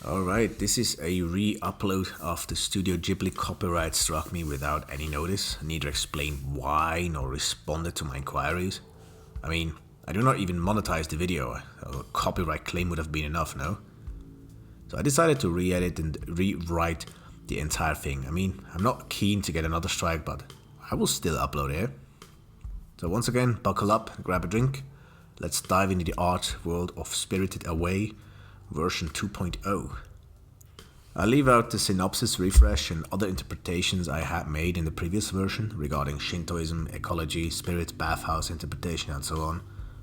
Alright, this is a re-upload of the Studio Ghibli copyright struck me without any notice, neither explained why nor responded to my inquiries. I mean, I do not even monetize the video, a copyright claim would have been enough, no? So I decided to re-edit and rewrite the entire thing. I mean, I'm not keen to get another strike, but I will still upload it. So once again, buckle up, grab a drink. Let's dive into the art world of Spirited Away, version 2.0. I'll leave out the synopsis, refresh, and other interpretations I had made in the previous version regarding Shintoism, ecology, spirit, bathhouse interpretation, and so on.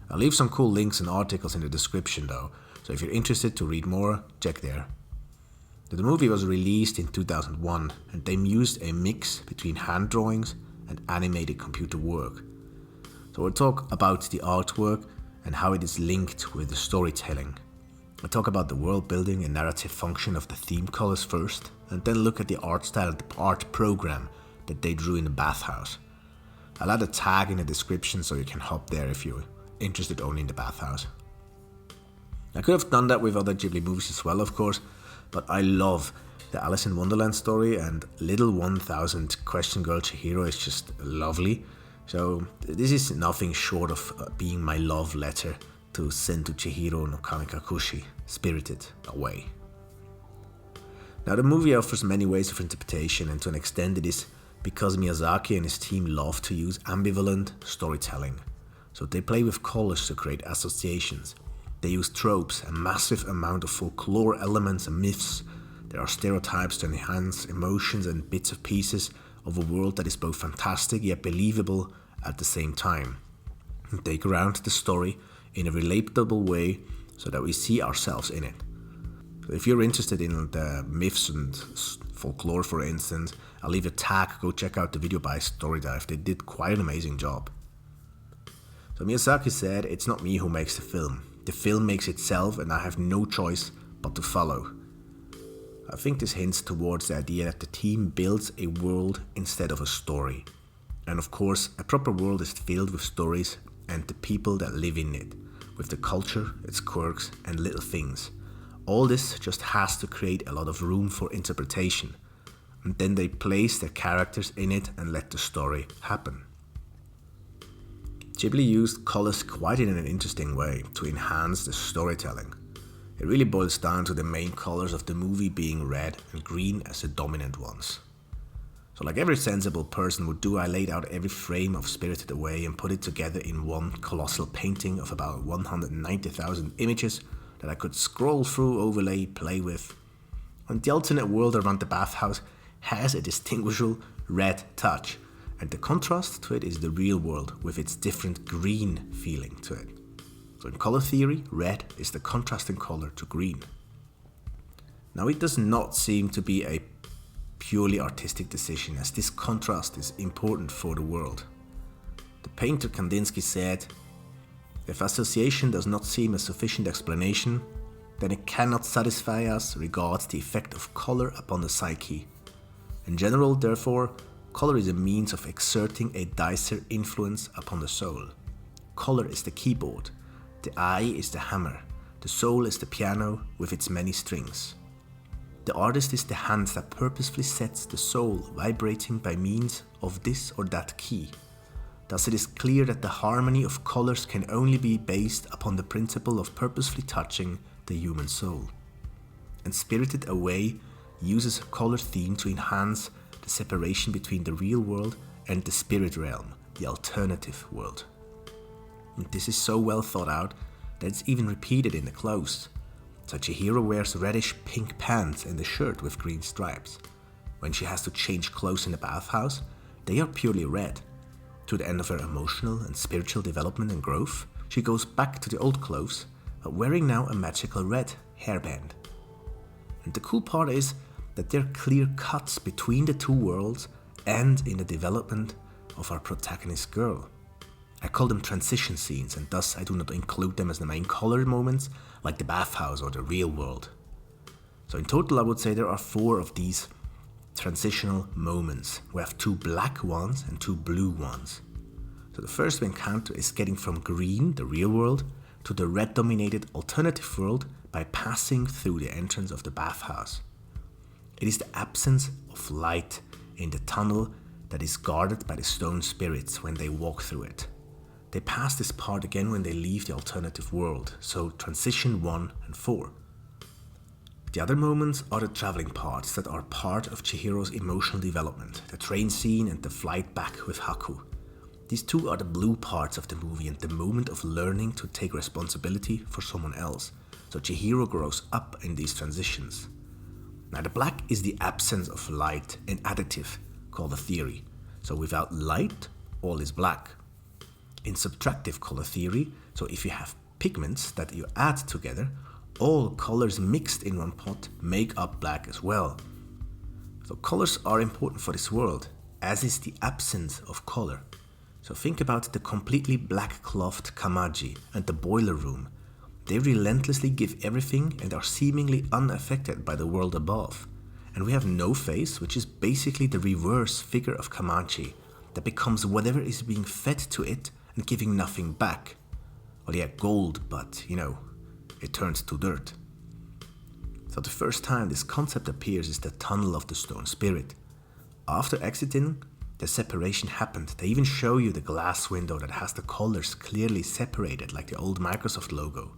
I'll leave some cool links and articles in the description though, so if you're interested to read more, check there. The movie was released in 2001, and they used a mix between hand drawings and animated computer work. So we'll talk about the artwork and how it is linked with the storytelling. I'll talk about the world building and narrative function of the theme colors first, and then look at the art style and the art program that they drew in the Bathhouse. I'll add a tag in the description so you can hop there if you're interested only in the Bathhouse. I could have done that with other Ghibli movies as well, of course, but I love the Alice in Wonderland story, and Little 1000 Question Girl Chihiro is just lovely. So this is nothing short of being my love letter to Sentu Chihiro no Kamikakushi, Spirited Away. Now the movie offers many ways of interpretation, and to an extent it is because Miyazaki and his team love to use ambivalent storytelling. So they play with colors to create associations. They use tropes, a massive amount of folklore elements and myths. There are stereotypes to enhance emotions and bits of pieces of a world that is both fantastic yet believable at the same time. And they ground the story in a relatable way so that we see ourselves in it. So if you're interested in the myths and folklore, for instance, I'll leave a tag, go check out the video by Story Dive. They did quite an amazing job. So Miyazaki said, "It's not me who makes the film. The film makes itself and I have no choice but to follow." I think this hints towards the idea that the team builds a world instead of a story. And of course, a proper world is filled with stories and the people that live in it, with the culture, its quirks and little things. All this just has to create a lot of room for interpretation. And then they place their characters in it and let the story happen. Ghibli used colors quite in an interesting way to enhance the storytelling. It really boils down to the main colors of the movie being red and green as the dominant ones. So like every sensible person would do, I laid out every frame of Spirited Away and put it together in one colossal painting of about 190,000 images that I could scroll through, overlay, play with. And the alternate world around the bathhouse has a distinguishable red touch, and the contrast to it is the real world with its different green feeling to it. So in color theory, red is the contrasting color to green. Now it does not seem to be a purely artistic decision, as this contrast is important for the world. The painter Kandinsky said, "If association does not seem a sufficient explanation, then it cannot satisfy us regards the effect of color upon the psyche. In general, therefore, color is a means of exerting a dicer influence upon the soul. Color is the keyboard. The eye is the hammer, the soul is the piano with its many strings. The artist is the hand that purposefully sets the soul vibrating by means of this or that key. Thus it is clear that the harmony of colors can only be based upon the principle of purposefully touching the human soul. And Spirited Away uses a color theme to enhance the separation between the real world and the spirit realm, the alternative world. And this is so well thought out that it's even repeated in the clothes. So Chihiro wears reddish pink pants and a shirt with green stripes. When she has to change clothes in the bathhouse, they are purely red. To the end of her emotional and spiritual development and growth, she goes back to the old clothes, but wearing now a magical red hairband. And the cool part is that there are clear cuts between the two worlds and in the development of our protagonist girl. I call them transition scenes, and thus I do not include them as the main color moments like the bathhouse or the real world. So in total I would say there are 4 of these transitional moments. We have 2 black ones and 2 blue ones. So the first we encounter is getting from green, the real world, to the red dominated alternative world by passing through the entrance of the bathhouse. It is the absence of light in the tunnel that is guarded by the stone spirits when they walk through it. They pass this part again when they leave the alternative world, so transition 1 and 4. The other moments are the traveling parts that are part of Chihiro's emotional development, the train scene and the flight back with Haku. These two are the blue parts of the movie and the moment of learning to take responsibility for someone else, so Chihiro grows up in these transitions. Now the black is the absence of light, an additive called a theory, so without light, all is black. In subtractive color theory, so if you have pigments that you add together, all colors mixed in one pot make up black as well. So colors are important for this world, as is the absence of color. So think about the completely black-clothed Kamaji and the boiler room. They relentlessly give everything and are seemingly unaffected by the world above. And we have no face, which is basically the reverse figure of Kamaji, that becomes whatever is being fed to it and giving nothing back. Well, yeah, gold, but, it turns to dirt. So the first time this concept appears is the tunnel of the stone spirit. After exiting, the separation happened. They even show you the glass window that has the colors clearly separated like the old Microsoft logo.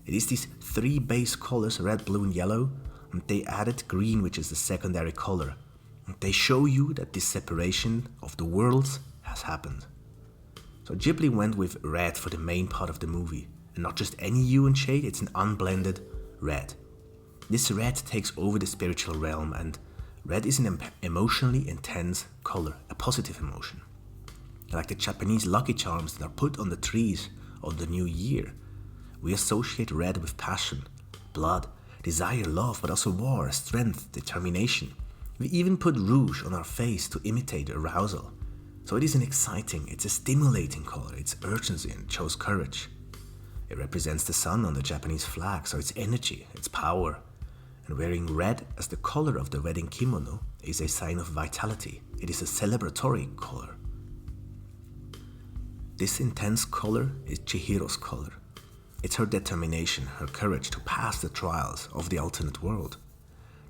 It is these 3 base colors, red, blue and yellow, and they added green, which is the secondary color. And they show you that this separation of the worlds has happened. So Ghibli went with red for the main part of the movie. And not just any hue and shade, it's an unblended red. This red takes over the spiritual realm, and red is an emotionally intense color, a positive emotion. Like the Japanese lucky charms that are put on the trees of the new year. We associate red with passion, blood, desire, love, but also war, strength, determination. We even put rouge on our face to imitate arousal. So it is an exciting, it's a stimulating color, it's urgency and shows courage. It represents the sun on the Japanese flag, so it's energy, it's power. And wearing red as the color of the wedding kimono is a sign of vitality. It is a celebratory color. This intense color is Chihiro's color. It's her determination, her courage to pass the trials of the alternate world.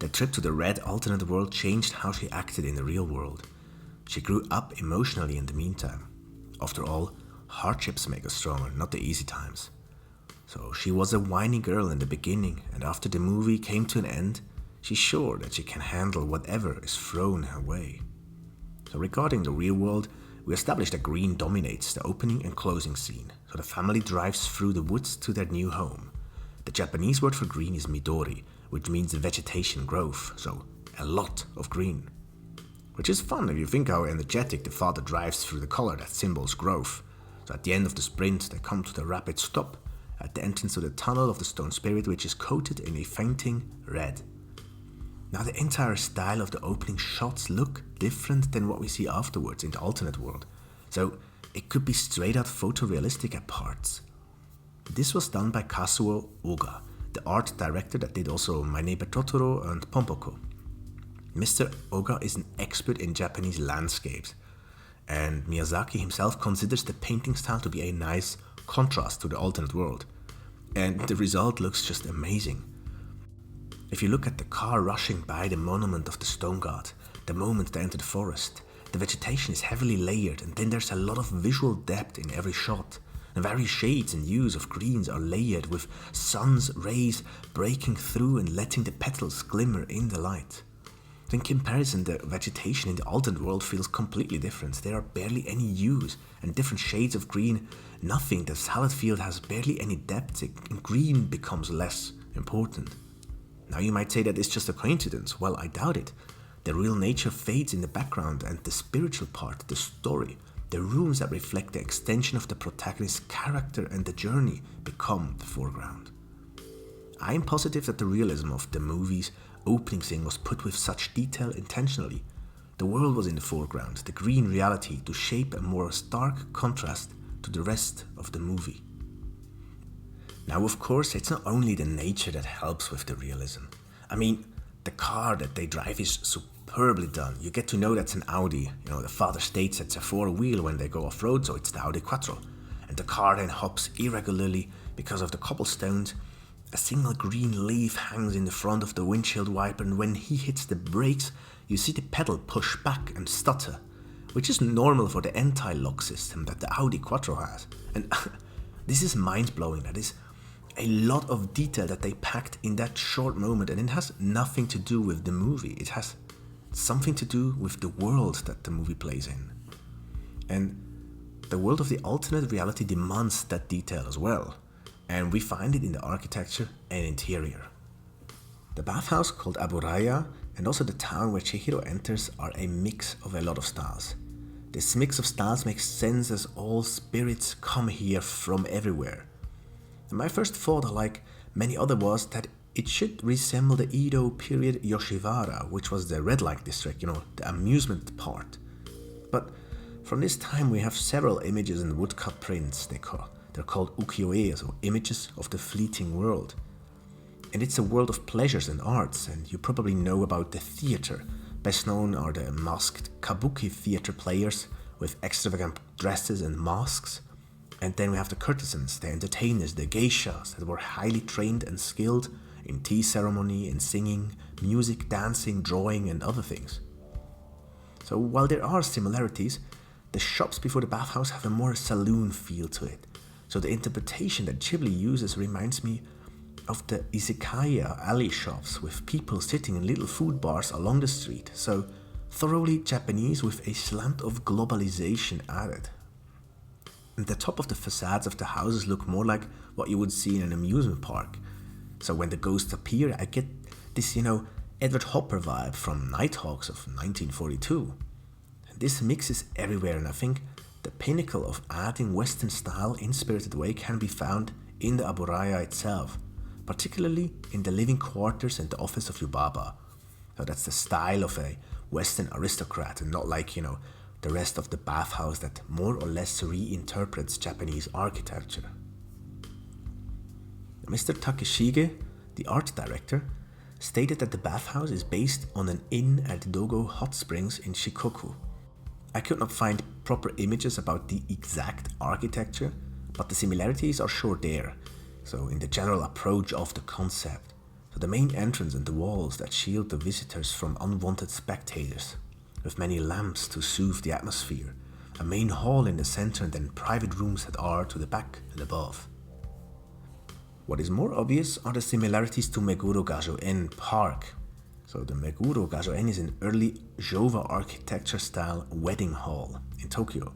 The trip to the red alternate world changed how she acted in the real world. She grew up emotionally in the meantime. After all, hardships make us stronger, not the easy times. So she was a whiny girl in the beginning, and after the movie came to an end, she's sure that she can handle whatever is thrown her way. So regarding the real world, we established that green dominates the opening and closing scene, so the family drives through the woods to their new home. The Japanese word for green is midori, which means vegetation growth, so a lot of green. Which is fun if you think how energetic the father drives through the color that symbols growth. So at the end of the sprint, they come to the rapid stop at the entrance to the tunnel of the stone spirit, which is coated in a fainting red. Now the entire style of the opening shots look different than what we see afterwards in the alternate world, so it could be straight out photorealistic at parts. This was done by Kazuo Oga, the art director that did also My Neighbor Totoro and Pompoko. Mr. Oga is an expert in Japanese landscapes, and Miyazaki himself considers the painting style to be a nice contrast to the alternate world, and the result looks just amazing. If you look at the car rushing by the monument of the stone god, the moment they enter the forest, the vegetation is heavily layered, and then there's a lot of visual depth in every shot, and various shades and hues of greens are layered with sun's rays breaking through and letting the petals glimmer in the light. In comparison, the vegetation in the alternate world feels completely different. There are barely any hues and different shades of green. Nothing. The salad field has barely any depth, and green becomes less important. Now you might say that it's just a coincidence. Well, I doubt it. The real nature fades in the background, and the spiritual part, the story, the rooms that reflect the extension of the protagonist's character and the journey become the foreground. I am positive that the realism of the movie's opening scene was put with such detail intentionally. The world was in the foreground, the green reality to shape a more stark contrast to the rest of the movie. Now, of course, it's not only the nature that helps with the realism. I mean, the car that they drive is superbly done. You get to know that's an Audi. The father states it's a 4-wheel when they go off-road, so it's the Audi Quattro. And the car then hops irregularly because of the cobblestones, A single green leaf hangs in the front of the windshield wiper, and when he hits the brakes, you see the pedal push back and stutter, which is normal for the anti-lock system that the Audi Quattro has. And this is mind-blowing. That is a lot of detail that they packed in that short moment, and it has nothing to do with the movie. It has something to do with the world that the movie plays in. And the world of the alternate reality demands that detail as well, and we find it in the architecture and interior. The bathhouse called Abu Raya and also the town where Chihiro enters are a mix of a lot of styles. This mix of styles makes sense as all spirits come here from everywhere. And my first thought, like many others, was that it should resemble the Edo period Yoshiwara, which was the red light district, the amusement part. But from this time we have several images in woodcut prints. They're called ukiyo-e, so images of the fleeting world. And it's a world of pleasures and arts, and you probably know about the theater. Best known are the masked kabuki theater players with extravagant dresses and masks. And then we have the courtesans, the entertainers, the geishas that were highly trained and skilled in tea ceremony and singing, music, dancing, drawing, and other things. So while there are similarities, the shops before the bathhouse have a more saloon feel to it. So the interpretation that Ghibli uses reminds me of the izakaya alley shops with people sitting in little food bars along the street. So thoroughly Japanese with a slant of globalization added. And the top of the facades of the houses look more like what you would see in an amusement park. So when the ghosts appear, I get this, Edward Hopper vibe from Nighthawks of 1942. This mix is everywhere, and I think the pinnacle of adding Western style in spirited way can be found in the Abu Raya itself, particularly in the living quarters and the office of Yubaba. So that's the style of a Western aristocrat, and not like, the rest of the bathhouse that more or less reinterprets Japanese architecture. Mr. Takeshige, the art director, stated that the bathhouse is based on an inn at Dogo Hot Springs in Shikoku. I could not find proper images about the exact architecture, but the similarities are sure there, so in the general approach of the concept. So the main entrance and the walls that shield the visitors from unwanted spectators, with many lamps to soothe the atmosphere, a main hall in the center, and then private rooms that are to the back and above. What is more obvious are the similarities to Meguro Gajo-en Park. So the Meguro Gajo-en is an early Showa architecture style wedding hall in Tokyo,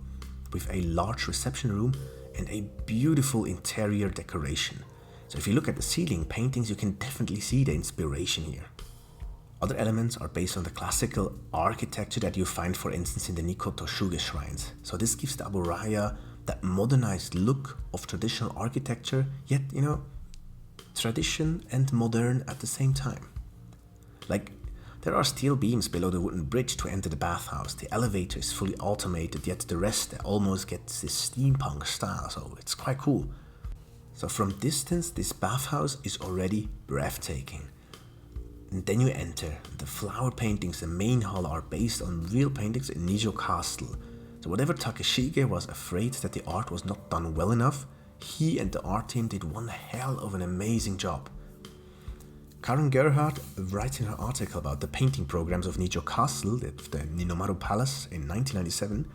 with a large reception room and a beautiful interior decoration. So if you look at the ceiling paintings, you can definitely see the inspiration here. Other elements are based on the classical architecture that you find, for instance, in the Nikoto Shuge shrines. So this gives the Abu Raya that modernized look of traditional architecture, yet, tradition and modern at the same time. Like, there are steel beams below the wooden bridge to enter the bathhouse. The elevator is fully automated, yet the rest almost gets this steampunk style, so it's quite cool. So from distance, this bathhouse is already breathtaking. And then you enter. The flower paintings, the main hall, are based on real paintings in Nijo Castle. So whatever Takeshige was afraid that the art was not done well enough, he and the art team did one hell of an amazing job. Karen Gerhardt writes in her article about the painting programs of Nijo Castle, the Ninomaru Palace, in 1997,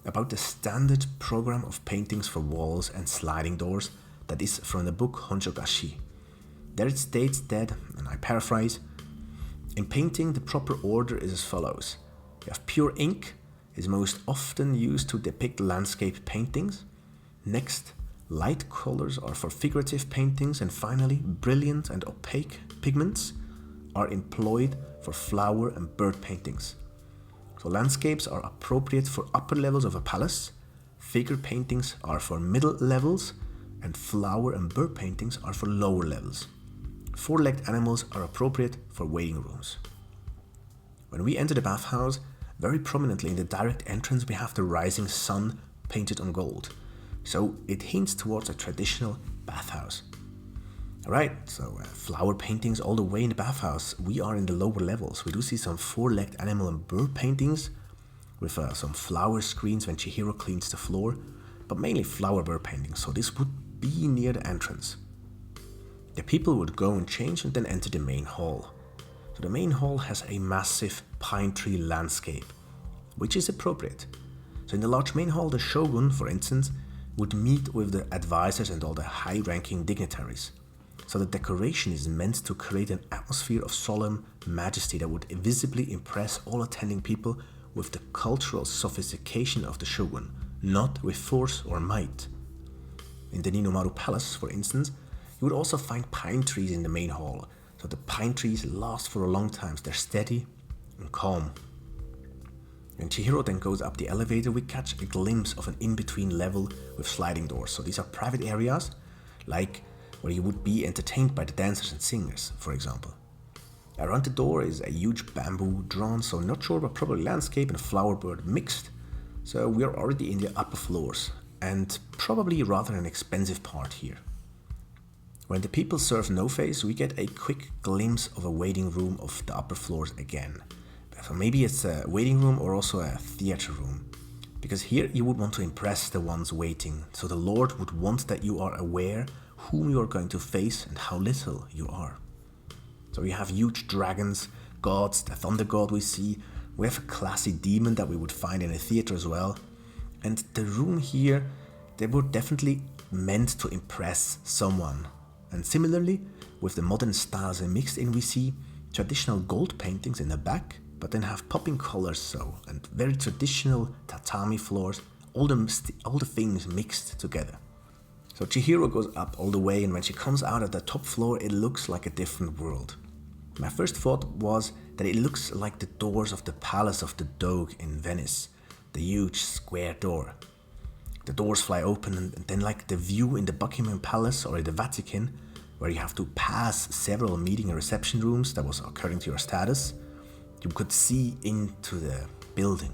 about the standard program of paintings for walls and sliding doors that is from the book Honjogashi. There it states that, and I paraphrase, in painting the proper order is as follows. You have pure ink, is most often used to depict landscape paintings. Next, light colors are for figurative paintings, and finally, brilliant and opaque pigments are employed for flower and bird paintings. So landscapes are appropriate for upper levels of a palace, figure paintings are for middle levels, and flower and bird paintings are for lower levels. Four-legged animals are appropriate for waiting rooms. When we enter the bathhouse, very prominently in the direct entrance we have the rising sun painted on gold. So it hints towards a traditional bathhouse. Alright, so flower paintings all the way in the bathhouse. We are in the lower levels. We do see some four-legged animal and bird paintings with some flower screens when Chihiro cleans the floor, but mainly flower bird paintings, so this would be near the entrance. The people would go and change and then enter the main hall. So the main hall has a massive pine tree landscape, which is appropriate. So in the large main hall, the shogun, for instance, would meet with the advisors and all the high-ranking dignitaries. So the decoration is meant to create an atmosphere of solemn majesty that would visibly impress all attending people with the cultural sophistication of the shogun, not with force or might. In the Ninomaru Palace, for instance, you would also find pine trees in the main hall. So the pine trees last for a long time, so they're steady and calm. When Chihiro then goes up the elevator, we catch a glimpse of an in-between level with sliding doors. So these are private areas, like where you would be entertained by the dancers and singers, for example. Around the door is a huge bamboo drawn, so not sure, but probably landscape and flowerbird mixed. So we are already in the upper floors, and probably rather an expensive part here. When the people serve no face, we get a quick glimpse of a waiting room of the upper floors again. So maybe it's a waiting room or also a theater room. Because here you would want to impress the ones waiting. So the Lord would want that you are aware whom you are going to face and how little you are. So we have huge dragons, gods, the thunder god we see. We have a classy demon that we would find in a theater as well. And the room here, they were definitely meant to impress someone. And similarly, with the modern styles mixed in, we see traditional gold paintings in the back, but then have popping colors and very traditional tatami floors, all the things mixed together. So Chihiro goes up all the way, and when she comes out at the top floor, it looks like a different world. My first thought was that it looks like the doors of the Palace of the Doge in Venice, the huge square door. The doors fly open, and then like the view in the Buckingham Palace or in the Vatican, where you have to pass several meeting and reception rooms that was according to your status, you could see into the building.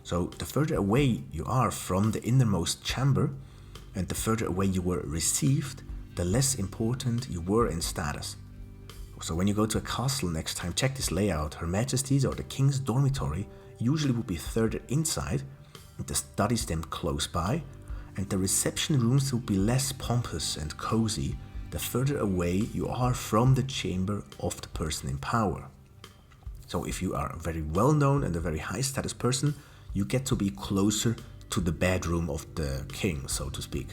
So the further away you are from the innermost chamber, and the further away you were received, the less important you were in status. So when you go to a castle next time, check this layout. Her Majesty's or the King's dormitory usually would be further inside, and the studies then close by, and the reception rooms would be less pompous and cozy the further away you are from the chamber of the person in power. So if you are a very well-known and a very high-status person, you get to be closer to the bedroom of the king, so to speak.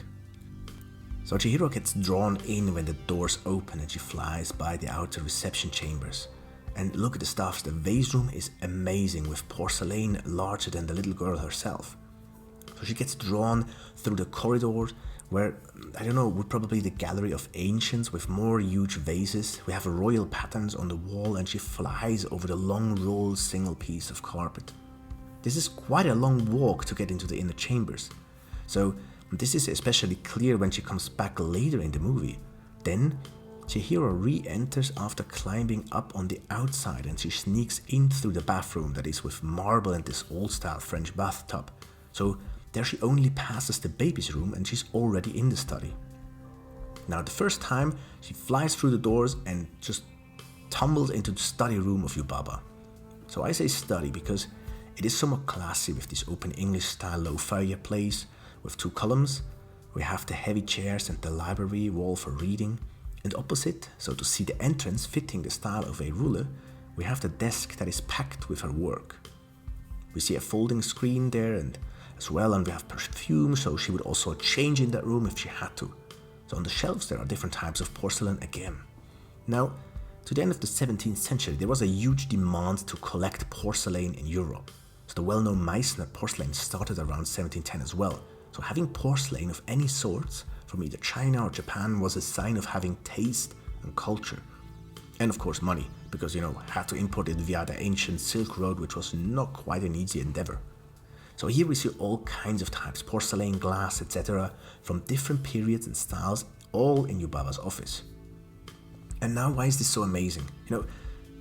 So Chihiro gets drawn in when the doors open and she flies by the outer reception chambers. And look at the stuff, the vase room is amazing with porcelain larger than the little girl herself. So she gets drawn through the corridors where, I don't know, would probably the gallery of ancients with more huge vases. We have royal patterns on the wall and she flies over the long rolled single piece of carpet. This is quite a long walk to get into the inner chambers. So this is especially clear when she comes back later in the movie. Then Chihiro re-enters after climbing up on the outside and she sneaks in through the bathroom that is with marble and this old-style French bathtub. So there she only passes the baby's room and she's already in the study. Now the first time she flies through the doors and just tumbles into the study room of Yubaba. So I say study because it is somewhat classy with this open English style low fireplace with two columns. We have the heavy chairs and the library wall for reading. And opposite, so to see the entrance fitting the style of a ruler, we have the desk that is packed with her work. We see a folding screen there and as well, and we have perfume, so she would also change in that room if she had to. So on the shelves there are different types of porcelain again. Now, to the end of the 17th century, there was a huge demand to collect porcelain in Europe. So the well-known Meißner porcelain started around 1710 as well. So having porcelain of any sorts from either China or Japan was a sign of having taste and culture. And of course money, because had to import it via the ancient Silk Road, which was not quite an easy endeavor. So here we see all kinds of types, porcelain, glass, etc., from different periods and styles, all in Yubaba's office. And now why is this so amazing?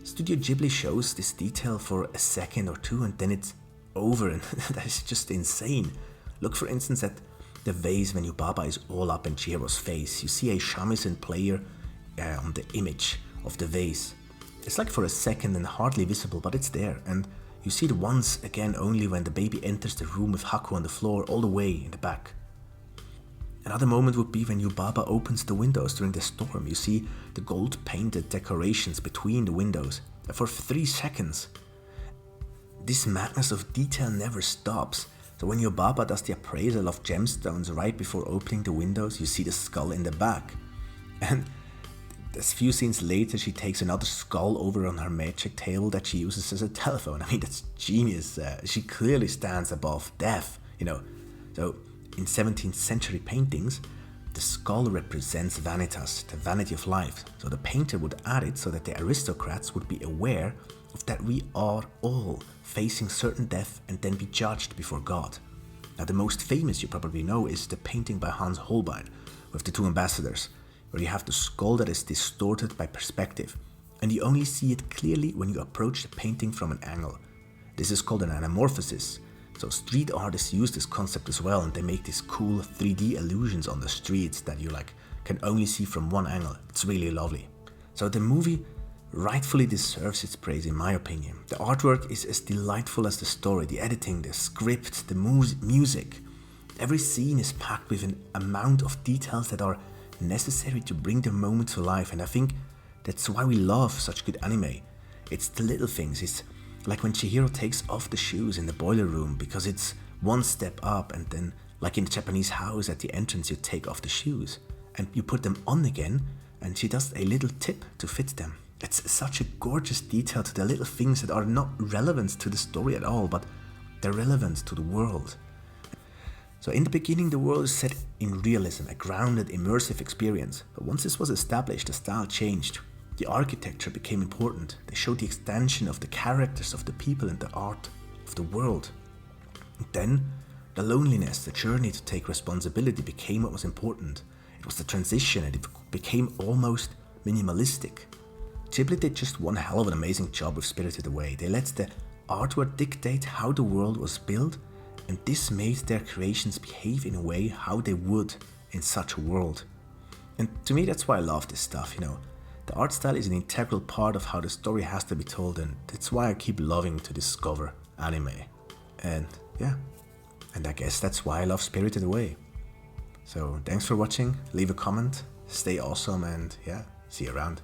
Studio Ghibli shows this detail for a second or two and then it's over, and that is just insane. Look for instance at the vase when Yubaba is all up in Chihiro's face. You see a shamisen player on the image of the vase. It's like for a second and hardly visible, but it's there, and you see it once again only when the baby enters the room with Haku on the floor all the way in the back. Another moment would be when Yubaba opens the windows during the storm. You see the gold-painted decorations between the windows for 3 seconds. This madness of detail never stops. So when Yubaba does the appraisal of gemstones right before opening the windows, you see the skull in the back. And a few scenes later, she takes another skull over on her magic table that she uses as a telephone. I mean, that's genius. She clearly stands above death, So in 17th century paintings, the skull represents vanitas, the vanity of life. So the painter would add it so that the aristocrats would be aware of that we are all facing certain death and then be judged before God. Now the most famous you probably know is the painting by Hans Holbein with the 2 ambassadors, where you have the skull that is distorted by perspective, and you only see it clearly when you approach the painting from an angle. This is called an anamorphosis. So street artists use this concept as well, and they make these cool 3D illusions on the streets that you can only see from one angle. It's really lovely. So the movie rightfully deserves its praise in my opinion. The artwork is as delightful as the story, the editing, the script, the music. Every scene is packed with an amount of details that are necessary to bring the moment to life, and I think that's why we love such good anime. It's the little things. It's like when Chihiro takes off the shoes in the boiler room, because it's one step up, and then like in the Japanese house at the entrance you take off the shoes and you put them on again, and she does a little tip to fit them. It's such a gorgeous detail to the little things that are not relevant to the story at all, but they're relevant to the world. So in the beginning, the world is set in realism, a grounded, immersive experience. But once this was established, the style changed. The architecture became important. They showed the extension of the characters of the people and the art of the world. And then, the loneliness, the journey to take responsibility became what was important. It was the transition, and it became almost minimalistic. Ghibli did just one hell of an amazing job with Spirited Away. They let the artwork dictate how the world was built, and this made their creations behave in a way how they would in such a world. And to me, that's why I love this stuff, The art style is an integral part of how the story has to be told, and that's why I keep loving to discover anime. And yeah, and I guess that's why I love Spirited Away. So thanks for watching, leave a comment, stay awesome, and yeah, see you around.